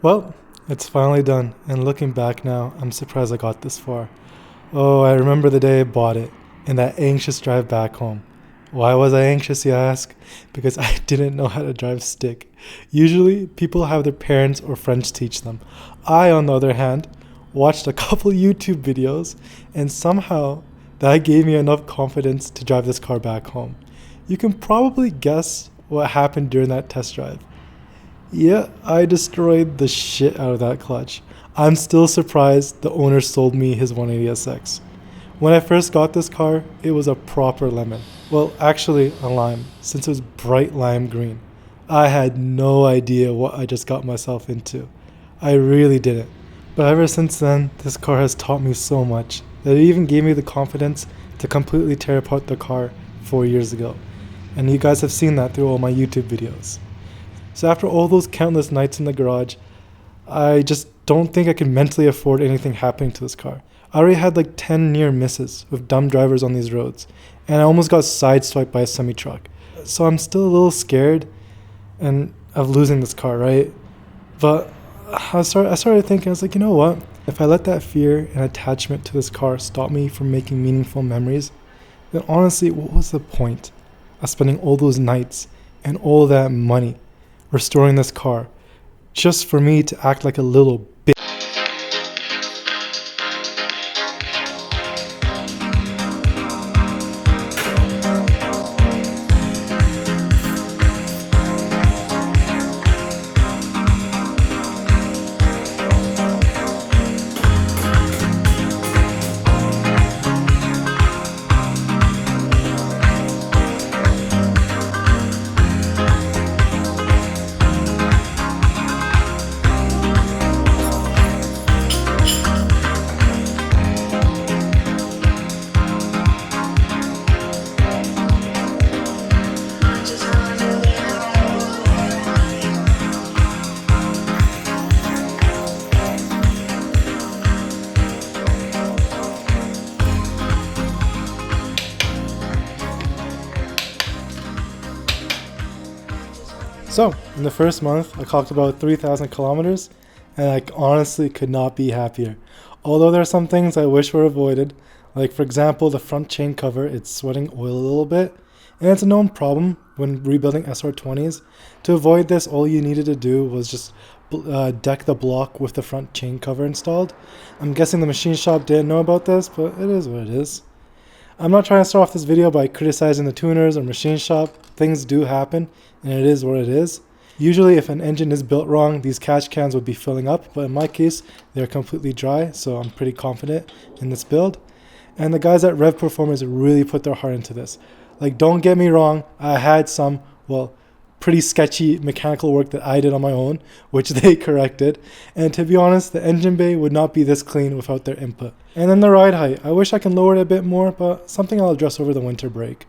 Well, it's finally done, and looking back now, I'm surprised I got this far. Oh, I remember the day I bought it, and that anxious drive back home. Why was I anxious, you ask? Because I didn't know how to drive stick. Usually, people have their parents or friends teach them. I, on the other hand, watched a couple YouTube videos, and somehow that gave me enough confidence to drive this car back home. You can probably guess what happened during that test drive. Yeah, I destroyed the shit out of that clutch. I'm still surprised the owner sold me his 180SX. When I first got this car, it was a proper lemon. Well, actually a lime, since it was bright lime green. I had no idea what I just got myself into. I really didn't. But ever since then, this car has taught me so much that it even gave me the confidence to completely tear apart the car 4 years ago. And you guys have seen that through all my YouTube videos. So after all those countless nights in the garage, I just don't think I could mentally afford anything happening to this car. I already had like 10 near misses with dumb drivers on these roads, and I almost got sideswiped by a semi-truck. So I'm still a little scared of losing this car, right? But I started thinking, I was like, you know what? If I let that fear and attachment to this car stop me from making meaningful memories, then honestly, what was the point of spending all those nights and all that money restoring this car just for me to act like a little bitch? So, in the first month, I clocked about 3,000 kilometers, and I honestly could not be happier. Although there are some things I wish were avoided, like for example, the front chain cover, it's sweating oil a little bit, and it's a known problem when rebuilding SR20s. To avoid this, all you needed to do was just deck the block with the front chain cover installed. I'm guessing the machine shop didn't know about this, but it is what it is. I'm not trying to start off this video by criticizing the tuners or machine shop. Things do happen, and it is what it is. Usually if an engine is built wrong, these catch cans would be filling up, but in my case, they're completely dry, so I'm pretty confident in this build. And the guys at Rev Performance really put their heart into this. Like, don't get me wrong, I had some, pretty sketchy mechanical work that I did on my own, which they corrected. And to be honest, the engine bay would not be this clean without their input. And then the ride height. I wish I can lower it a bit more, but something I'll address over the winter break.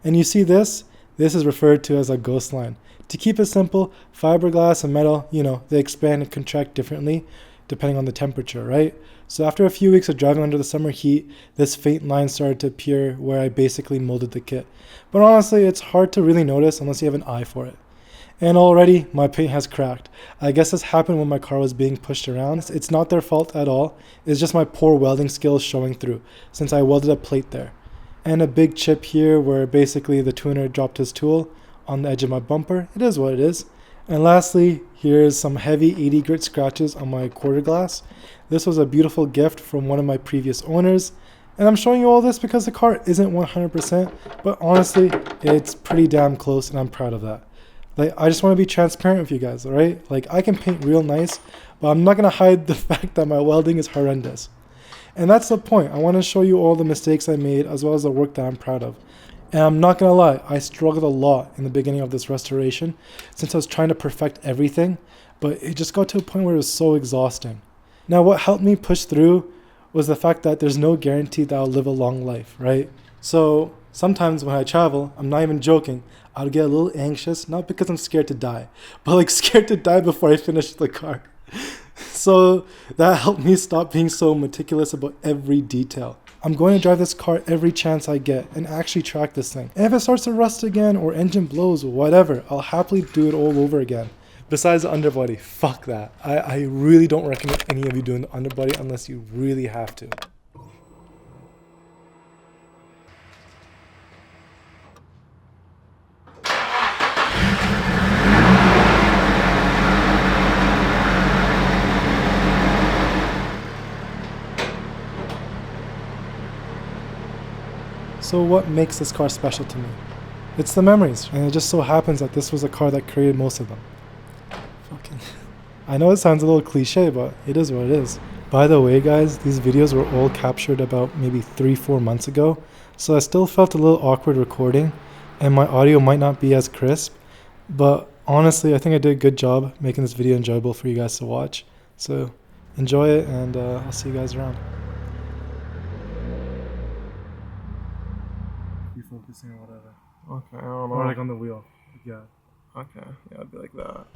And you see this? This is referred to as a ghost line. To keep it simple, fiberglass and metal, they expand and contract differently depending on the temperature, right? So after a few weeks of driving under the summer heat, this faint line started to appear where I basically molded the kit. But honestly, it's hard to really notice unless you have an eye for it. And already, my paint has cracked. I guess this happened when my car was being pushed around. It's not their fault at all. It's just my poor welding skills showing through, since I welded a plate there. And a big chip here where basically the tuner dropped his tool on the edge of my bumper. It is what it is. And lastly, here's some heavy 80 grit scratches on my quarter glass. This was a beautiful gift from one of my previous owners. And I'm showing you all this because the car isn't 100%, but honestly, it's pretty damn close and I'm proud of that. I just want to be transparent with you guys, alright? I can paint real nice, but I'm not going to hide the fact that my welding is horrendous. And that's the point. I want to show you all the mistakes I made as well as the work that I'm proud of. And I'm not going to lie, I struggled a lot in the beginning of this restoration since I was trying to perfect everything, but it just got to a point where it was so exhausting. Now, what helped me push through was the fact that there's no guarantee that I'll live a long life, right? So sometimes when I travel, I'm not even joking, I'll get a little anxious, not because I'm scared to die, but scared to die before I finish the car. So that helped me stop being so meticulous about every detail. I'm going to drive this car every chance I get and actually track this thing. And if it starts to rust again or engine blows or whatever, I'll happily do it all over again. Besides the underbody, fuck that. I really don't recommend any of you doing the underbody unless you really have to. So what makes this car special to me? It's the memories, and it just so happens that this was a car that created most of them. Fucking. I know it sounds a little cliche, but it is what it is. By the way, guys, these videos were all captured about maybe 3-4 months ago, so I still felt a little awkward recording, and my audio might not be as crisp, but honestly, I think I did a good job making this video enjoyable for you guys to watch. So enjoy it, and I'll see you guys around. Be focusing or whatever. Okay, I don't know. Or like on the wheel. Yeah. Okay, yeah, I'd be like that.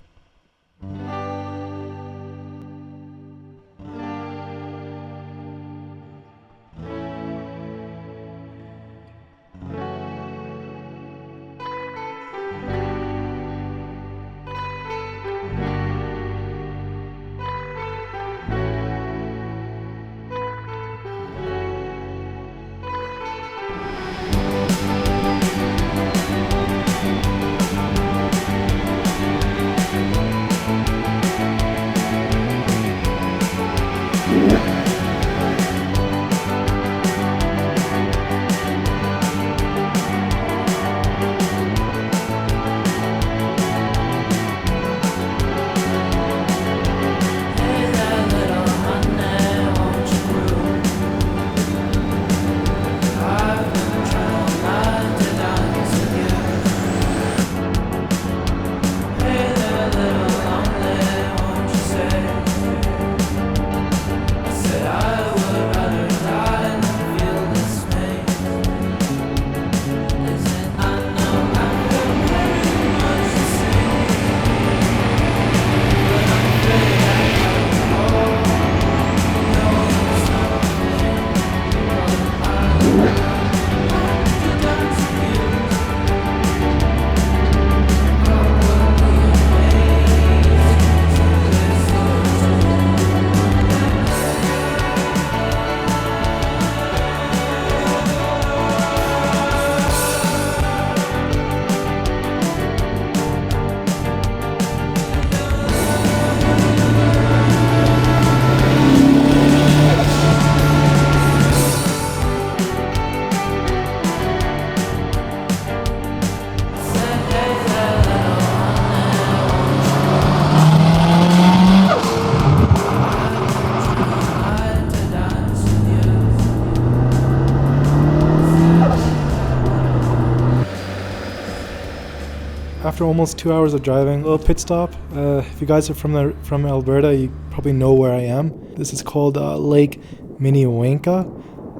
After almost 2 hours of driving, a little pit stop. If you guys are from Alberta, you probably know where I am. This is called Lake miLeAgE.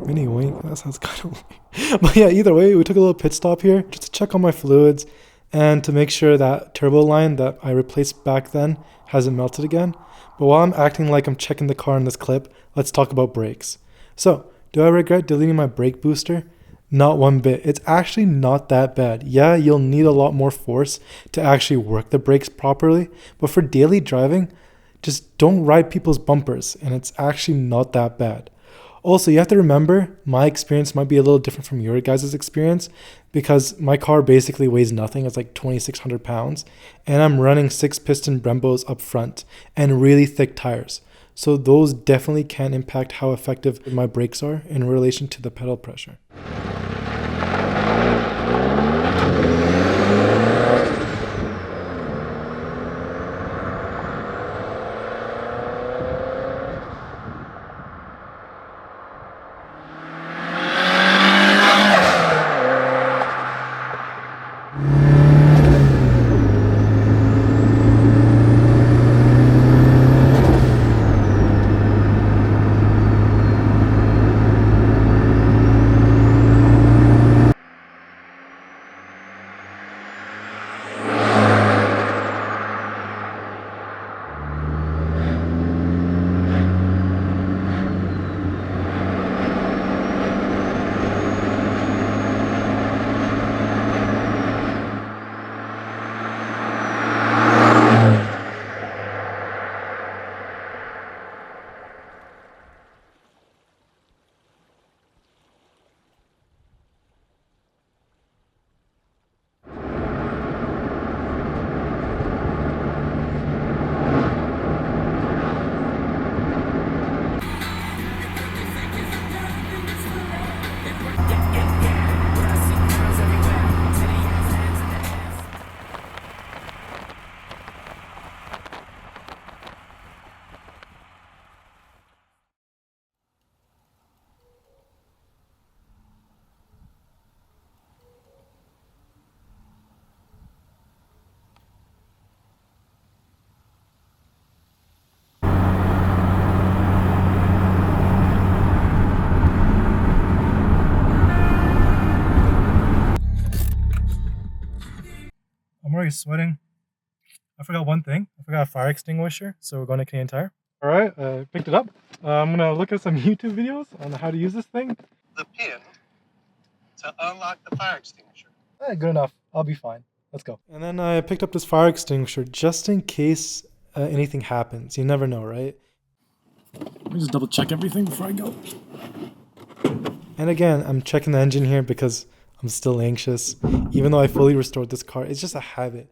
miLeAgE, that sounds kind of weird. But yeah, either way, we took a little pit stop here just to check on my fluids and to make sure that turbo line that I replaced back then hasn't melted again. But while I'm acting like I'm checking the car in this clip, let's talk about brakes. So, do I regret deleting my brake booster? Not one bit. It's actually not that bad. Yeah, you'll need a lot more force to actually work the brakes properly, but for daily driving, just don't ride people's bumpers, and it's actually not that bad. Also, you have to remember, my experience might be a little different from your guys' experience because my car basically weighs nothing. It's like 2,600 pounds, and I'm running 6-piston Brembos up front and really thick tires. So those definitely can impact how effective my brakes are in relation to the pedal pressure. already sweating. I forgot one thing. I forgot a fire extinguisher, so we're going to Canadian Tire. Alright, picked it up. I'm gonna look at some YouTube videos on how to use this thing. The pin to unlock the fire extinguisher. Good enough. I'll be fine. Let's go. And then I picked up this fire extinguisher just in case anything happens. You never know, right? Let me just double check everything before I go. And again, I'm checking the engine here because I'm still anxious. Even though I fully restored this car, it's just a habit.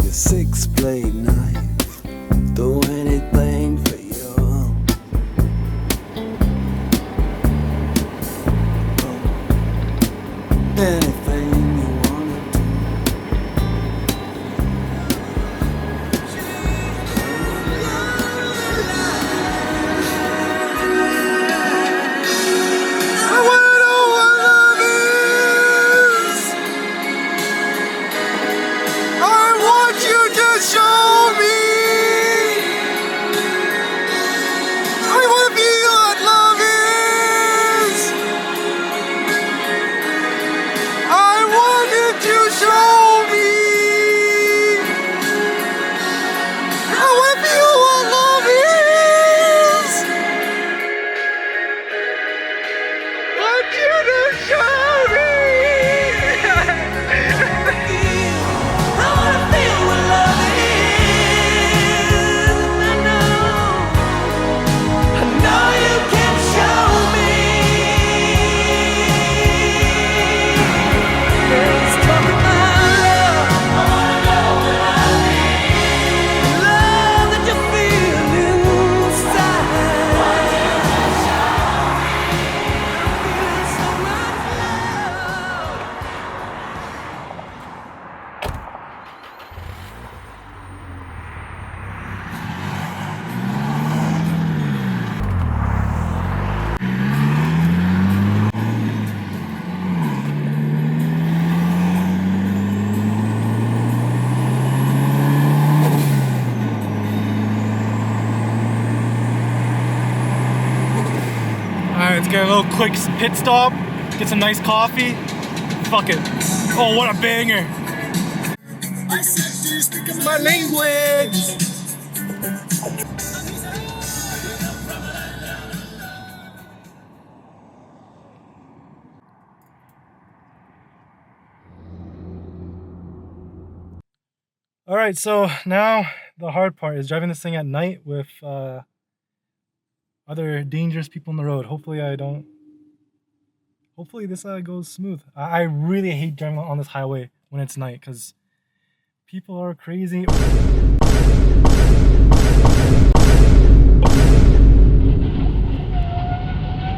Six-blade knife, do anything for you. Anything you wanna do. I wanna know what love is. I want you to show me. I want to be what love is. I want you to show me. I want to be what love is. I want you to show me. I wanna feel what love is. I know you can show me. Let's talk about love. I wanna know what love is. Love that you feel inside. Feeling so much love. Alright, let's get a little quick pit stop, get some nice coffee. Fuck it. Oh, what a banger. My language. Alright, so now the hard part is driving this thing at night with other dangerous people on the road. Hopefully this goes smooth. I really hate driving on this highway when it's night because people are crazy.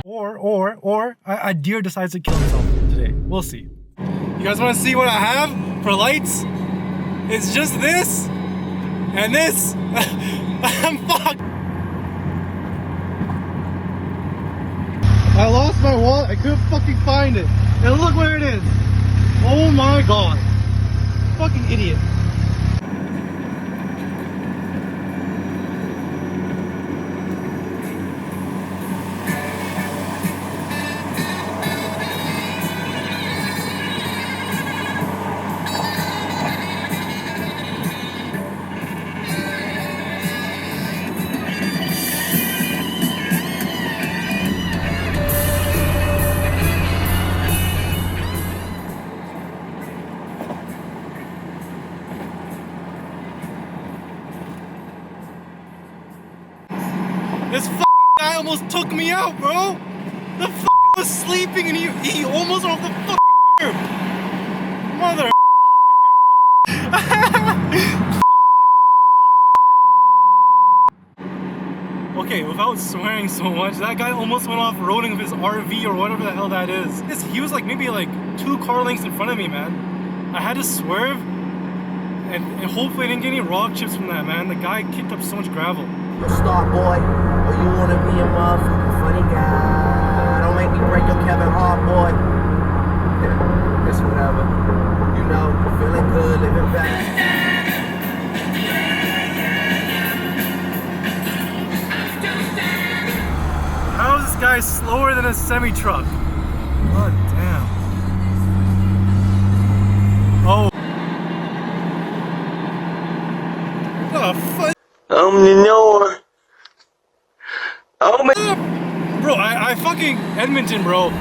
Or a deer decides to kill himself today. We'll see. You guys want to see what I have for lights? It's just this and this. I'm fucked. I lost my wallet. I couldn't fucking find it. And look where it is. Oh my god. Fucking idiot. This fucking guy almost took me out, bro. The fucker was sleeping and he almost went off the fucking curb. Mother. Okay, without swearing so much, that guy almost went off roading with his RV or whatever the hell that is. He was like maybe like 2 car lengths in front of me, man. I had to swerve, and hopefully I didn't get any rock chips from that, man. The guy kicked up so much gravel. Yo, star boy, or you wanna be a motherfucking funny guy? Don't make me break your Kevin Hart, boy. Yeah, it's whatever. You know, feeling good, living better. How is this guy slower than a semi-truck? God damn. Oh. Oh, fuck. Bro, I fucking Edmonton, bro.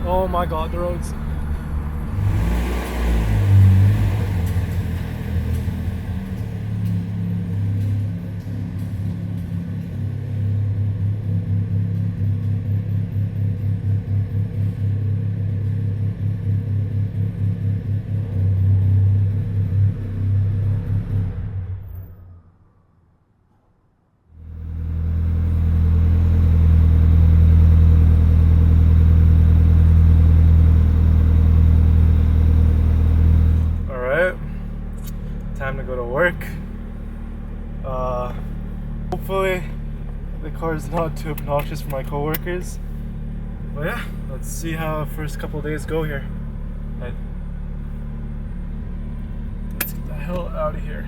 Oh my god, the roads. Time to go to work. Hopefully the car is not too obnoxious for my coworkers. But yeah, let's see how the first couple of days go here. Let's get the hell out of here.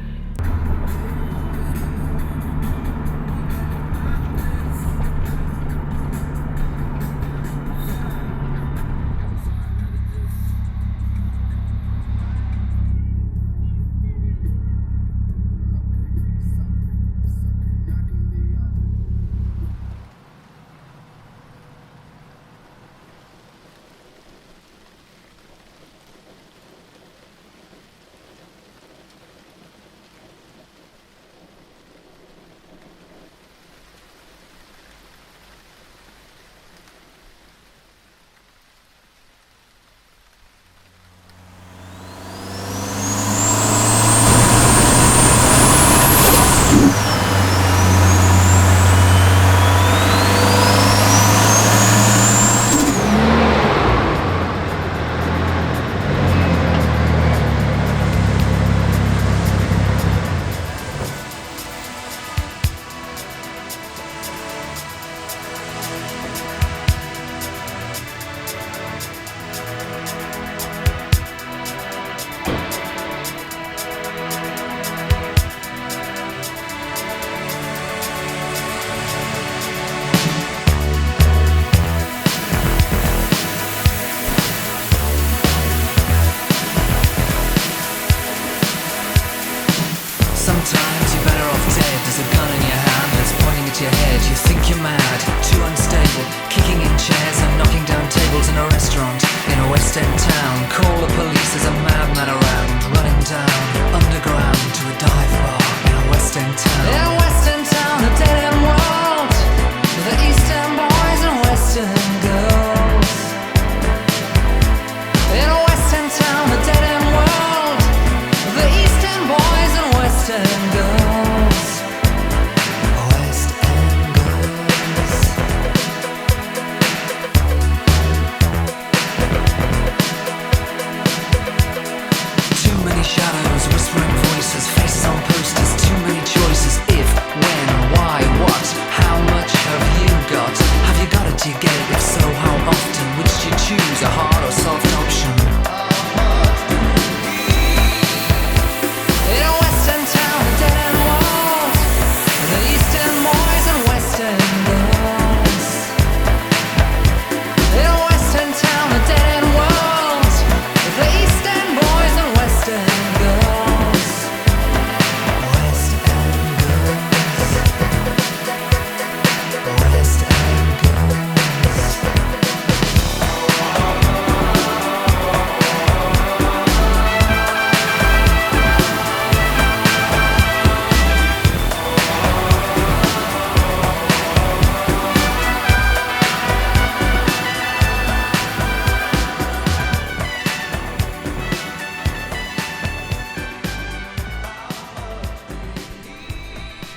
Sometimes you're better off dead. There's a gun in your hand that's pointing at your head. You think you're mad, too unstable, kicking in chairs and knocking down tables in a restaurant in a West End town. Call the police, there's a madman around, running down underground to a dive bar in a West End town. In a West End town, a dead end world, with the East End boys and West End girls. In a West End town, a dead end world, with the East End boys and West End girls. West End girls. Too many shadows, whispering voices, faces on posters, too many choices. If, when, why, what, how much have you got? Have you got it, do you get it? If so, how often? Which do you choose, a hard or soft option? In a West End town, a dead end world, the East End boys and West End girls. In a West End town, a dead end world, the East End boys and West End girls. West End girls. West End girls.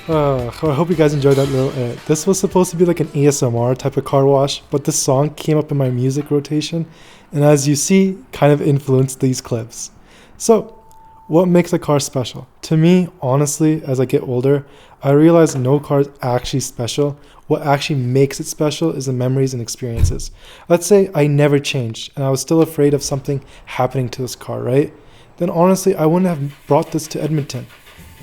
I hope you guys enjoyed that little edit. This was supposed to be like an ASMR type of car wash, but this song came up in my music rotation, and as you see, kind of influenced these clips. So, what makes a car special? To me, honestly, as I get older, I realize no car is actually special. What actually makes it special is the memories and experiences. Let's say I never changed, and I was still afraid of something happening to this car, right? Then honestly, I wouldn't have brought this to Edmonton.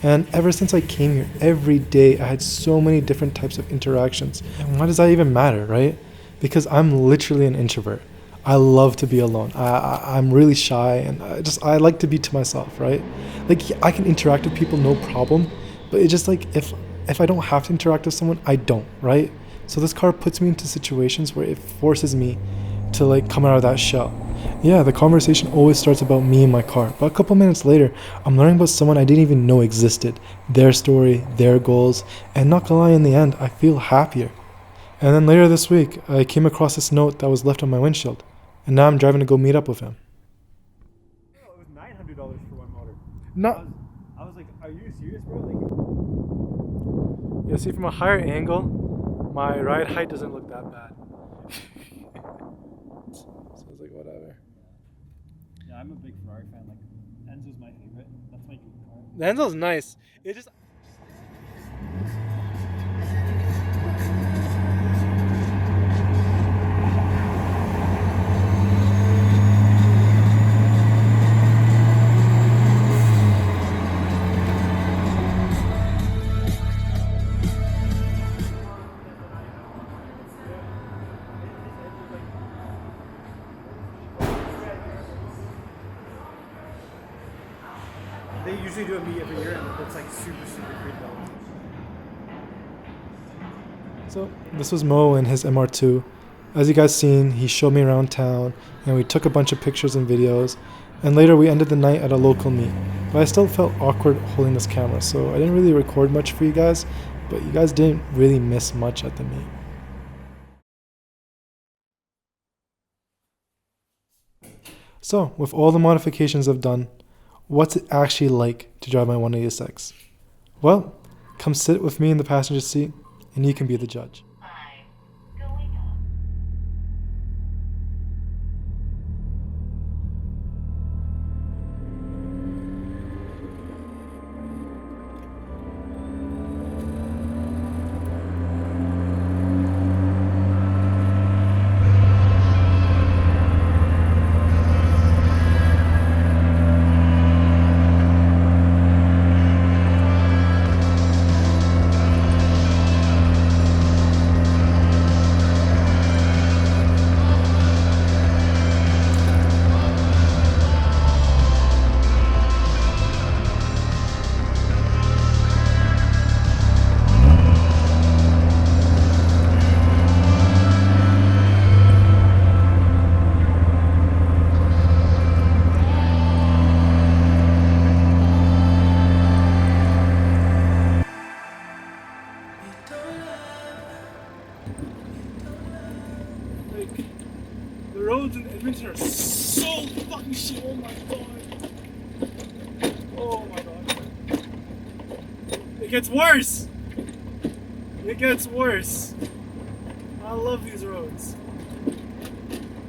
And ever since I came here, every day I had so many different types of interactions. And why does that even matter, right? Because I'm literally an introvert. I love to be alone. I'm really shy, and I like to be to myself, right? Like, I can interact with people no problem, but it's just like if I don't have to interact with someone, I don't, right? So this car puts me into situations where it forces me to like come out of that shell. Yeah, the conversation always starts about me and my car, but a couple minutes later, I'm learning about someone I didn't even know existed, their story, their goals, and not gonna lie, in the end, I feel happier. And then later this week, I came across this note that was left on my windshield, and now I'm driving to go meet up with him. Oh, it was $900 for one motor. No. I was like, are you serious, bro? Like, Yeah, see, from a higher angle, my ride height doesn't look that bad. So it's like, whatever. yeah, I'm a big Ferrari fan. Like, Enzo's my favorite. That's my dream car. The Enzo's nice. It just... They usually do a meet every year, and it's like super, super great though. So this was Mo and his MR2. As you guys seen, he showed me around town, and we took a bunch of pictures and videos, and later we ended the night at a local meet. But I still felt awkward holding this camera, so I didn't really record much for you guys, but you guys didn't really miss much at the meet. So, with all the modifications I've done, what's it actually like to drive my 186? Well, come sit with me in the passenger seat, and you can be the judge. The roads in Edmonton are so fucking shit. Oh my god. Oh my god. It gets worse. It gets worse. I love these roads.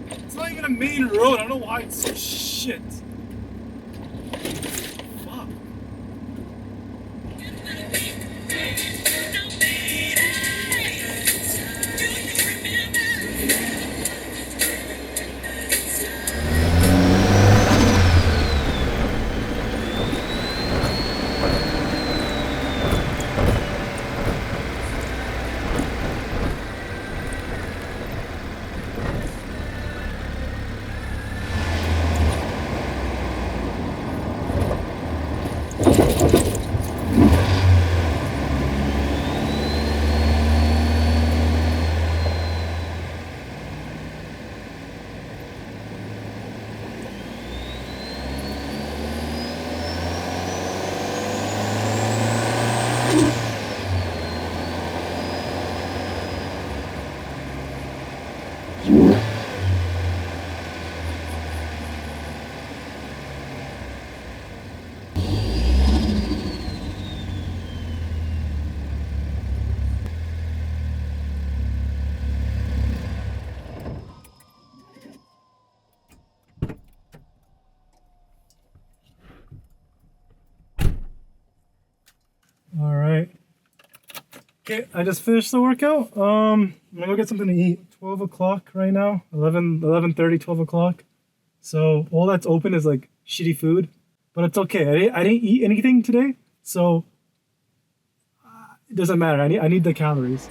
It's not even a main road. I don't know why it's so shit. Fuck. Okay, I just finished the workout. I'm gonna go get something to eat. 12 o'clock right now. 11:30, 12 o'clock. So all that's open is like shitty food, but it's okay. I didn't eat anything today, so it doesn't matter. I need the calories.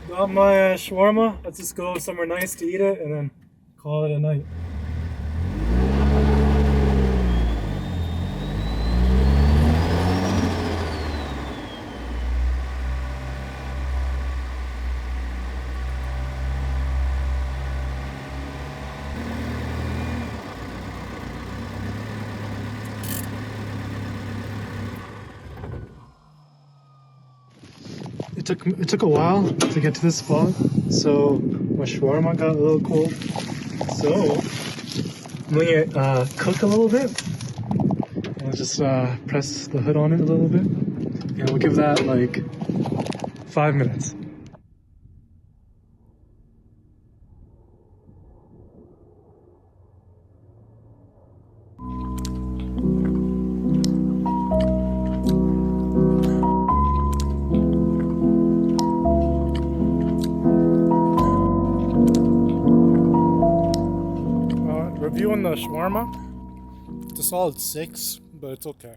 Got my shawarma. Let's just go somewhere nice to eat it and then call it a night. It took a while to get to this spot, so my shawarma got a little cold. So I'm letting it cook a little bit. I'll just press the hood on it a little bit, and we'll give that like 5 minutes. Review on the shawarma. It's a solid 6, but it's okay.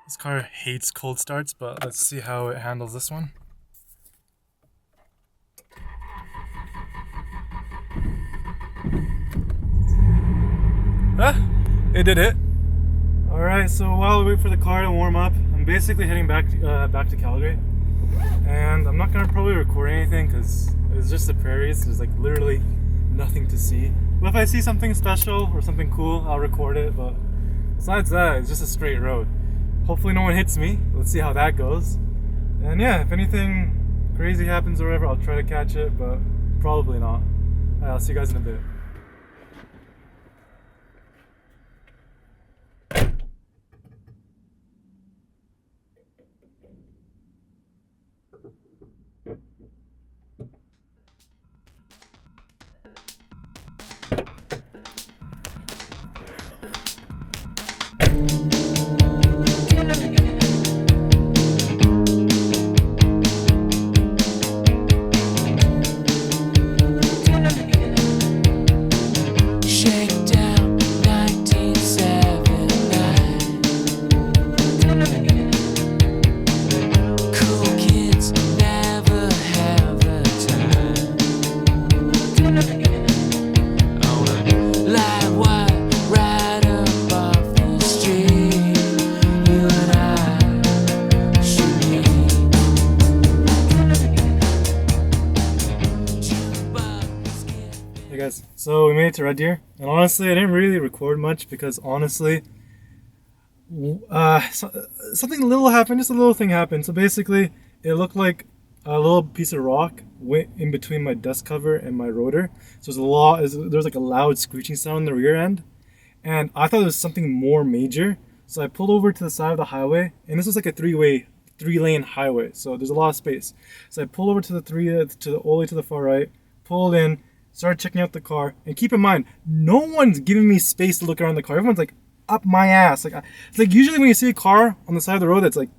This car hates cold starts, but let's see how it handles this one. It did it. Alright, so while we wait for the car to warm up, I'm basically heading back to Calgary. And I'm not gonna probably record anything because it's just the prairies. There's like literally nothing to see. But if I see something special or something cool, I'll record it. But besides that, it's just a straight road. Hopefully no one hits me. Let's see how that goes. And yeah, if anything crazy happens or whatever, I'll try to catch it, but probably not. I'll see you guys in a bit. Shakedown 1979. Cool kids never have the time. On a live wire right up off the street, you and I should meet. Hey guys, so we made it to Red Deer, and honestly, I didn't really record much because honestly, something little happened, just a little thing happened. So basically, it looked like a little piece of rock went in between my dust cover and my rotor. So there's like a loud screeching sound in the rear end, and I thought it was something more major. So I pulled over to the side of the highway, and this was like a three-lane highway, so there's a lot of space. So I pulled over to the all the way to the far right, pulled in, started checking out the car, and keep in mind, no one's giving me space to look around the car. Everyone's like up my ass. It's like usually when you see a car on the side of the road that's like,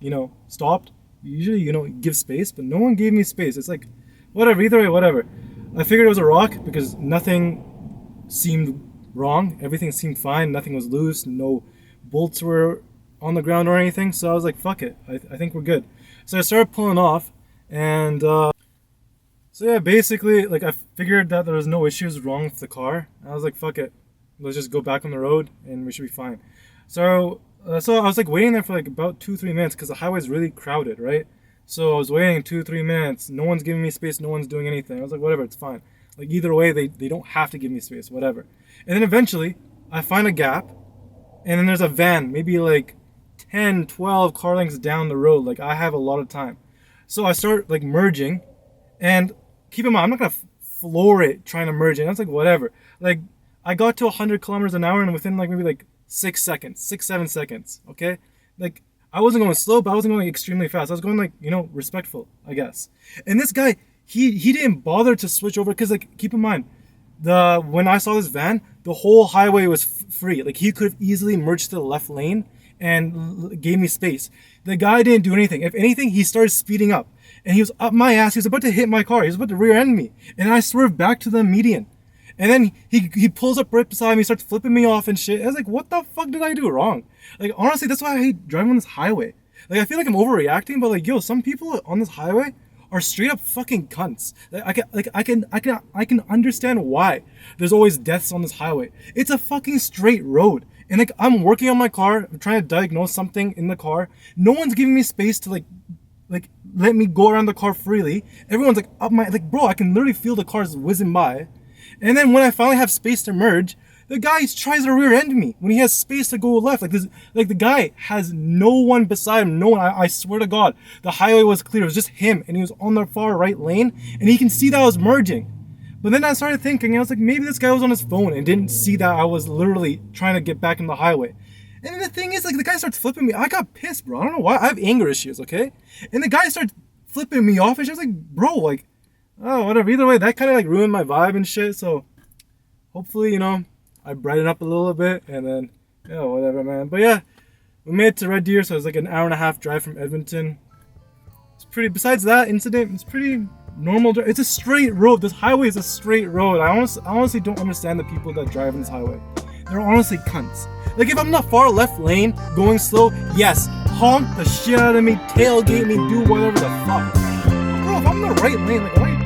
stopped, usually, give space, but no one gave me space. It's like, whatever, either way, whatever. I figured it was a rock because nothing seemed wrong. Everything seemed fine. Nothing was loose. No bolts were on the ground or anything. So I was like, fuck it. I think we're good. So I started pulling off, and so yeah, basically, like I figured that there was no issues wrong with the car. I was like, fuck it. let's just go back on the road and we should be fine. So I was like waiting there for like about 2-3 minutes because the highway is really crowded, right? So I was waiting 2-3 minutes. No one's giving me space. No one's doing anything. I was like, whatever, it's fine. Like either way, they don't have to give me space, whatever. And then eventually, I find a gap, and then there's a van, maybe like 10, 12 car lengths down the road. Like I have a lot of time. So I start like merging, and keep in mind, I'm not gonna floor it trying to merge it. That's like whatever. Like I got to 100 kilometers an hour and within like maybe like 6 seconds, 7 seconds. Okay, like I wasn't going slow, but I wasn't going extremely fast. I was going like, you know, respectful, I guess. And this guy, he didn't bother to switch over because like keep in mind, when I saw this van, the whole highway was free. Like he could have easily merged to the left lane and gave me space. The guy didn't do anything. If anything, he started speeding up. And he was up my ass. He was about to hit my car. He was about to rear end me. And I swerved back to the median. And then he pulls up right beside me, starts flipping me off and shit. I was like, what the fuck did I do wrong? Like, honestly, that's why I hate driving on this highway. Like, I feel like I'm overreacting, but like, yo, some people on this highway are straight up fucking cunts. I can understand why there's always deaths on this highway. It's a fucking straight road. And like, I'm working on my car, I'm trying to diagnose something in the car. No one's giving me space to like let me go around the car freely. Everyone's like up my, like, bro, I can literally feel the cars whizzing by. And then when I finally have space to merge, the guy tries to rear end me when he has space to go left. Like this, like the guy has no one beside him. No one. I swear to God, the highway was clear. It was just him, and he was on the far right lane, and he can see that I was merging. But then I started thinking, I was like, maybe this guy was on his phone and didn't see that I was literally trying to get back in the highway. And then the thing is, like, the guy starts flipping me. I got pissed, bro. I don't know why. I have anger issues, okay? And the guy starts flipping me off, and she was like, bro, like, oh, whatever. Either way, that kind of like ruined my vibe and shit. So hopefully, you know, I brighten up a little bit, and then, yeah, whatever, man. But yeah, we made it to Red Deer, so it's like an hour and a half drive from Edmonton. It's pretty, besides that incident, it's pretty normal. It's a straight road. This highway is a straight road. I honestly don't understand the people that drive on this highway. They're honestly cunts. Like, if I'm in the far left lane, going slow, yes, honk the shit out of me, tailgate me, do whatever the fuck. But bro, if I'm in the right lane, like, why?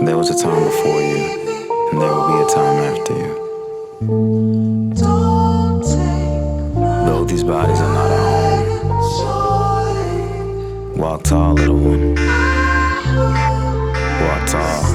There was a time before you, and there will be a time after you. Though these bodies are not our home, walk tall, little one. Walk tall.